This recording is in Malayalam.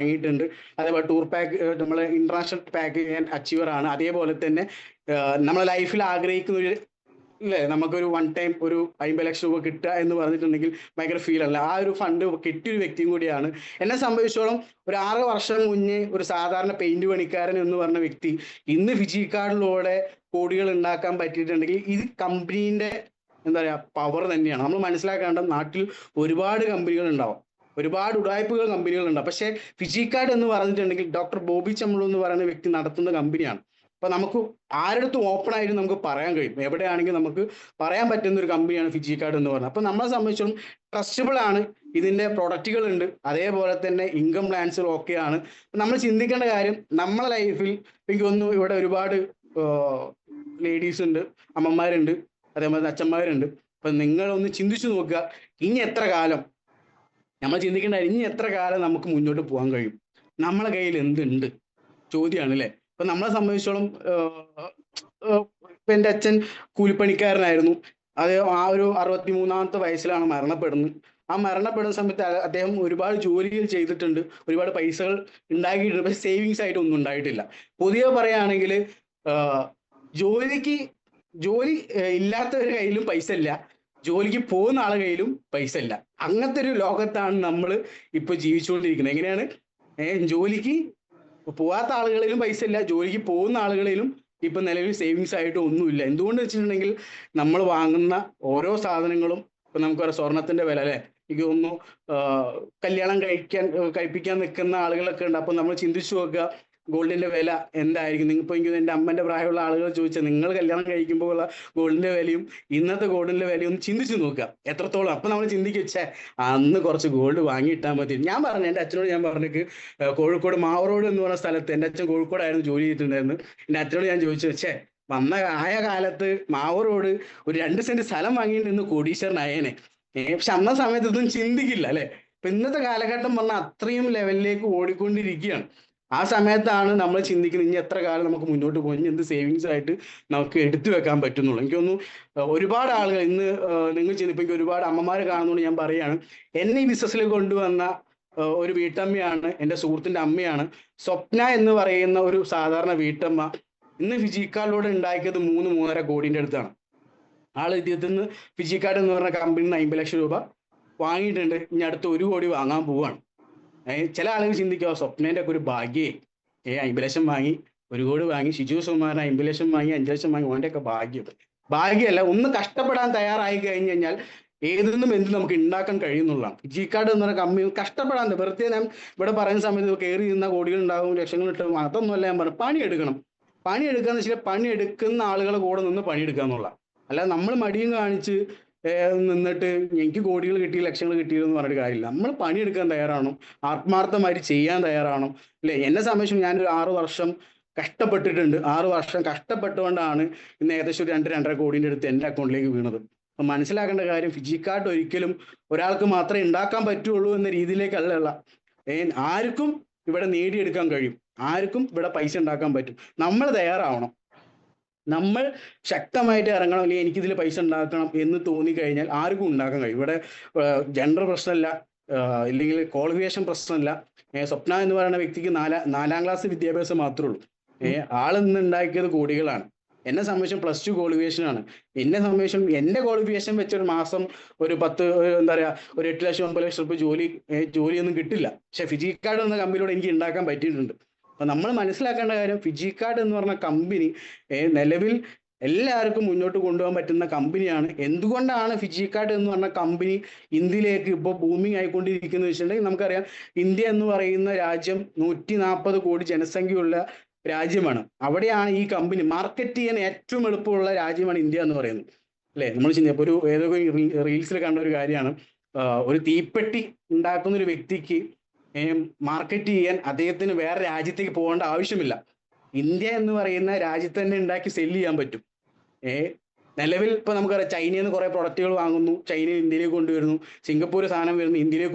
വാങ്ങിയിട്ടുണ്ട്. അതേപോലെ ടൂർ പാക്ക് നമ്മൾ ഇന്റർനാഷണൽ പാക്കേജ് ഞാൻ അച്ചീവർ ആണ്. അതേപോലെ തന്നെ നമ്മളെ ലൈഫിൽ ആഗ്രഹിക്കുന്ന ഒരു ഇല്ലേ നമുക്കൊരു വൺ ടൈം ഒരു 50 ലക്ഷം രൂപ കിട്ടുക എന്ന് പറഞ്ഞിട്ടുണ്ടെങ്കിൽ ഭയങ്കര ഫീൽ അല്ല. ആ ഒരു ഫണ്ട് കിട്ടിയൊരു വ്യക്തിയും കൂടിയാണ്. എന്നെ സംബന്ധിച്ചോളം ഒരു 6 വർഷം മുന്നേ ഒരു സാധാരണ പെയിന്റ് പണിക്കാരൻ എന്ന് പറഞ്ഞ വ്യക്തി ഇന്ന് ഫിജി കാർഡിലൂടെ കോടികൾ ഉണ്ടാക്കാൻ പറ്റിയിട്ടുണ്ടെങ്കിൽ ഇത് കമ്പനീന്റെ എന്താ പറയാ പവർ തന്നെയാണ്. നമ്മൾ മനസ്സിലാക്കേണ്ട നാട്ടിൽ ഒരുപാട് കമ്പനികൾ ഉണ്ടാവും, ഒരുപാട് ഉടായ്പകൾ കമ്പനികൾ ഉണ്ടാവും. പക്ഷേ ഫിജി കാർഡ് എന്ന് പറഞ്ഞിട്ടുണ്ടെങ്കിൽ ഡോക്ടർ ബോബി ചമ്മളു എന്ന് പറയുന്ന വ്യക്തി നടത്തുന്ന കമ്പനിയാണ്. അപ്പൊ നമുക്ക് ആരടുത്തും ഓപ്പൺ ആയിട്ട് നമുക്ക് പറയാൻ കഴിയും, എവിടെയാണെങ്കിലും നമുക്ക് പറയാൻ പറ്റുന്ന ഒരു കമ്പനിയാണ് ഫിജി കാർഡ് എന്ന് പറയുന്നത്. അപ്പൊ നമ്മളെ സംബന്ധിച്ചിടത്തോളം ട്രസ്റ്റബിൾ ആണ്, ഇതിന്റെ പ്രൊഡക്റ്റുകൾ ഉണ്ട്, അതേപോലെ തന്നെ ഇൻകം പ്ലാൻസുകൾ ഒക്കെയാണ്. നമ്മൾ ചിന്തിക്കേണ്ട കാര്യം നമ്മളെ ലൈഫിൽ എനിക്ക് തോന്നുന്നു ഇവിടെ ഒരുപാട് ലേഡീസ് ഉണ്ട്, അമ്മമാരുണ്ട്, അതേപോലെ അച്ഛന്മാരുണ്ട്. അപ്പൊ നിങ്ങളൊന്ന് ചിന്തിച്ചു നോക്കുക, ഇനി എത്ര കാലം നമ്മൾ ചിന്തിക്കേണ്ട ഇനി എത്ര കാലം നമുക്ക് മുന്നോട്ട് പോകാൻ കഴിയും, നമ്മളെ കയ്യിൽ എന്തുണ്ട് ചോദ്യമാണ് അല്ലേ. ഇപ്പൊ നമ്മളെ സംബന്ധിച്ചോളം ഇപ്പൊ എൻ്റെ അച്ഛൻ കൂലിപ്പണിക്കാരനായിരുന്നു. അത് ആ ഒരു 63-ാമത്തെ വയസ്സിലാണ് മരണപ്പെടുന്നത്. ആ മരണപ്പെടുന്ന സമയത്ത് അദ്ദേഹം ഒരുപാട് ജോലികൾ ചെയ്തിട്ടുണ്ട്, ഒരുപാട് പൈസകൾ ഉണ്ടാക്കിയിട്ടുണ്ട്, പക്ഷെ സേവിങ്സ് ആയിട്ട് ഒന്നും ഉണ്ടായിട്ടില്ല. പൊതുവെ പറയുകയാണെങ്കിൽ ജോലി ഇല്ലാത്തവരുടെ കയ്യിലും പൈസ ഇല്ല, ജോലിക്ക് പോകുന്ന ആളുടെ കയ്യിലും പൈസ ഇല്ല. അങ്ങനത്തെ ഒരു ലോകത്താണ് നമ്മൾ ഇപ്പൊ ജീവിച്ചുകൊണ്ടിരിക്കുന്നത്. എങ്ങനെയാണ് ജോലിക്ക് പോവാത്ത ആളുകളിലും പൈസ ഇല്ല, ജോലിക്ക് പോകുന്ന ആളുകളിലും ഇപ്പൊ നിലവിൽ സേവിങ്സ് ആയിട്ട് ഒന്നുമില്ല. എന്തുകൊണ്ട് വെച്ചിട്ടുണ്ടെങ്കിൽ നമ്മൾ വാങ്ങുന്ന ഓരോ സാധനങ്ങളും ഇപ്പൊ നമുക്കറിയാം സ്വർണത്തിന്റെ വില അല്ലെ. എനിക്ക് തോന്നുന്നു കല്യാണം കഴിപ്പിക്കാൻ നിൽക്കുന്ന ആളുകളൊക്കെ ഉണ്ട്. അപ്പൊ നമ്മൾ ചിന്തിച്ചു നോക്കുക ഗോൾഡിന്റെ വില എന്തായിരിക്കും. ഇപ്പൊ എനിക്ക് എൻ്റെ അമ്മന്റെ പ്രായമുള്ള ആളുകൾ ചോദിച്ചാൽ നിങ്ങൾ കല്യാണം കഴിക്കുമ്പോൾ ഉള്ള ഗോൾഡിന്റെ വിലയും ഇന്നത്തെ ഗോൾഡിന്റെ വിലയും ഒന്ന് ചിന്തിച്ചു നോക്കുക എത്രത്തോളം. അപ്പൊ നമ്മൾ ചിന്തിക്കേ അന്ന് കുറച്ച് ഗോൾഡ് വാങ്ങിയിട്ടാൽ മതി. ഞാൻ പറഞ്ഞു, എൻ്റെ അച്ഛനോട് ഞാൻ പറഞ്ഞേക്ക് കോഴിക്കോട് മാവറോഡ് എന്ന് പറഞ്ഞ സ്ഥലത്ത്, എൻ്റെ അച്ഛൻ കോഴിക്കോടായിരുന്നു ജോലി ചെയ്തിട്ടുണ്ടായിരുന്നു. എൻ്റെ അച്ഛനോട് ഞാൻ ചോദിച്ചു ആയ കാലത്ത് മാവറോഡ് ഒരു 2 സെന്റ് സ്ഥലം വാങ്ങിയിട്ട് ഇന്ന് കോടീശ്വരനായേനെ. പക്ഷെ അന്ന സമയത്ത് ഇതൊന്നും ചിന്തിക്കില്ല അല്ലെ. ഇപ്പൊ ഇന്നത്തെ കാലഘട്ടം പറഞ്ഞാൽ അത്രയും ലെവലിലേക്ക് ഓടിക്കൊണ്ടിരിക്കുകയാണ്. ആ സമയത്താണ് നമ്മൾ ചിന്തിക്കുന്നത് ഇനി എത്ര കാലം നമുക്ക് മുന്നോട്ട് പോകും, ഇനി എന്ത് സേവിങ്സ് ആയിട്ട് നമുക്ക് എടുത്തു വെക്കാൻ പറ്റുന്നുള്ളൂ. എനിക്കൊന്നു ഒരുപാട് ആളുകൾ ഇന്ന് നിങ്ങൾ ചിന്തിപ്പോ എനിക്ക് ഒരുപാട് അമ്മമാർ കാണുന്നതുകൊണ്ട് ഞാൻ പറയാണ്, എന്നെ ഈ ബിസിനസ്സിൽ കൊണ്ടുവന്ന ഒരു വീട്ടമ്മയാണ്, എൻ്റെ സുഹൃത്തിന്റെ അമ്മയാണ് സ്വപ്ന എന്ന് പറയുന്ന ഒരു സാധാരണ വീട്ടമ്മ. ഇന്ന് ഫിജി കാർഡിലൂടെ ഉണ്ടാക്കിയത് 3-3.5 കോടിന്റെ അടുത്താണ്. ആള് ഇദ്ദേഹത്തിൽ നിന്ന് ഫിജി കാർഡ് എന്ന് പറഞ്ഞ കമ്പനിയിൽ നിന്ന് 50 ലക്ഷം രൂപ വാങ്ങിയിട്ടുണ്ട്. ഇനി അടുത്ത് 1 കോടി വാങ്ങാൻ പോവാണ്. ചില ആളുകൾ ചിന്തിക്കുക സ്വപ്നേന്റെ ഒക്കെ ഒരു ഭാഗ്യേ 50 ലക്ഷം വാങ്ങി, 1 കോടി വാങ്ങി, ഷിജു സുമാരൻ 50 ലക്ഷം വാങ്ങി, 5 ലക്ഷം വാങ്ങി, ഓൻ്റെ ഒക്കെ ഭാഗ്യമല്ല. ഒന്ന് കഷ്ടപ്പെടാൻ തയ്യാറായി കഴിഞ്ഞു കഴിഞ്ഞാൽ ഏതൊന്നും എന്തും നമുക്ക് ഉണ്ടാക്കാൻ കഴിയുന്നുള്ളതാണ്. ഫിജി കാർഡ് എന്ന് പറഞ്ഞ കമ്പനി കഷ്ടപ്പെടാൻ, വെറുതെ ഞാൻ ഇവിടെ പറയുന്ന സമയത്ത് കയറി നിന്ന കോടികൾ ഉണ്ടാകും, ലക്ഷങ്ങൾ കിട്ടും, അതൊന്നുമല്ല ഞാൻ പറഞ്ഞു. പണിയെടുക്കാന്ന് വെച്ചാൽ പണിയെടുക്കുന്ന ആളുകളെ കൂടെ നിന്ന് പണിയെടുക്കുക എന്നുള്ള, അല്ലാതെ നമ്മൾ മടിയും കാണിച്ച് നിന്നിട്ട് എനിക്ക് കോടികൾ കിട്ടി ലക്ഷങ്ങൾ കിട്ടിയെന്ന് പറഞ്ഞിട്ട് കാര്യമില്ല. നമ്മൾ പണിയെടുക്കാൻ തയ്യാറാണോ, ആത്മാർത്ഥമായിട്ട് ചെയ്യാൻ തയ്യാറാണോ അല്ലെ. എന്നെ സംബന്ധിച്ചും ഞാനൊരു 6 വർഷം കഷ്ടപ്പെട്ടിട്ടുണ്ട്. 6 വർഷം കഷ്ടപ്പെട്ടുകൊണ്ടാണ് ഇന്ന് ഏകദേശം ഒരു 2-2.5 കോടിന്റെ അടുത്ത് എൻ്റെ അക്കൗണ്ടിലേക്ക് വീണത്. അപ്പൊ മനസ്സിലാക്കേണ്ട കാര്യം ഫിജി കാർഡ് ഒരിക്കലും ഒരാൾക്ക് മാത്രമേ ഉണ്ടാക്കാൻ പറ്റുള്ളൂ എന്ന രീതിയിലേക്കല്ല. ആർക്കും ഇവിടെ നേടിയെടുക്കാൻ കഴിയും, ആർക്കും ഇവിടെ പൈസ ഉണ്ടാക്കാൻ പറ്റും. നമ്മൾ തയ്യാറാവണം, നമ്മൾ ശക്തമായിട്ട് ഇറങ്ങണം. അല്ലെങ്കിൽ എനിക്കിതിൽ പൈസ ഉണ്ടാക്കണം എന്ന് തോന്നിക്കഴിഞ്ഞാൽ ആർക്കും ഉണ്ടാക്കാൻ കഴിയും. ഇവിടെ ജെൻഡർ പ്രശ്നമല്ല, ഇല്ലെങ്കിൽ ക്വാളിഫിക്കേഷൻ പ്രശ്നമല്ല. സ്വപ്ന എന്ന് പറയുന്ന വ്യക്തിക്ക് 4-ാം ക്ലാസ് വിദ്യാഭ്യാസം മാത്രമേ ഉള്ളൂ. ആളിന്ന് ഉണ്ടാക്കിയത് കോടികളാണ്. എന്നെ സംബന്ധിച്ചും +2 ക്വാളിഫിക്കേഷൻ ആണ്. എന്നെ സംബന്ധിച്ചും എൻ്റെ ക്വാളിഫിക്കേഷൻ വെച്ച് ഒരു മാസം ഒരു 8 ലക്ഷം 9 ലക്ഷം രൂപ ജോലിയൊന്നും കിട്ടില്ല. പക്ഷെ ഫിജി കാർഡ് എന്ന കമ്പനിയിലൂടെ എനിക്ക് ഉണ്ടാക്കാൻ പറ്റിയിട്ടുണ്ട്. അപ്പൊ നമ്മൾ മനസ്സിലാക്കേണ്ട കാര്യം ഫിജി കാർഡ് എന്ന് പറഞ്ഞ കമ്പനി നിലവിൽ എല്ലാവർക്കും മുന്നോട്ട് കൊണ്ടുപോകാൻ പറ്റുന്ന കമ്പനിയാണ്. എന്തുകൊണ്ടാണ് ഫിജി കാർഡ് എന്ന് പറഞ്ഞ കമ്പനി ഇന്ത്യയിലേക്ക് ഇപ്പോൾ ബൂമിങ് ആയിക്കൊണ്ടിരിക്കുന്നത് വെച്ചിട്ടുണ്ടെങ്കിൽ നമുക്കറിയാം, ഇന്ത്യ എന്ന് പറയുന്ന രാജ്യം 140 കോടി ജനസംഖ്യയുള്ള രാജ്യമാണ്. അവിടെയാണ് ഈ കമ്പനി മാർക്കറ്റ് ചെയ്യാൻ ഏറ്റവും എളുപ്പമുള്ള രാജ്യമാണ് ഇന്ത്യ എന്ന് പറയുന്നത് അല്ലെ. നമ്മൾ ചിന്തിപ്പോൾ ഒരു ഏതോ റീൽസിൽ കണ്ട ഒരു കാര്യമാണ്, ഒരു തീപ്പെട്ടി ഉണ്ടാക്കുന്ന ഒരു വ്യക്തിക്ക് മാർക്കറ്റ് ചെയ്യാൻ അദ്ദേഹത്തിന് വേറെ രാജ്യത്തേക്ക് പോകേണ്ട ആവശ്യമില്ല. ഇന്ത്യ എന്ന് പറയുന്ന രാജ്യത്ത് തന്നെ ഉണ്ടാക്കി സെല്ല് ചെയ്യാൻ പറ്റും. നിലവിൽ ഇപ്പൊ നമുക്കറിയാം ചൈനയിൽ നിന്ന് കുറെ പ്രൊഡക്റ്റുകൾ വാങ്ങുന്നു, ചൈന ഇന്ത്യയിലേക്ക് കൊണ്ടുവരുന്നു, സിംഗപ്പൂർ സാധനം വരുന്നു ഇന്ത്യയിലേക്ക്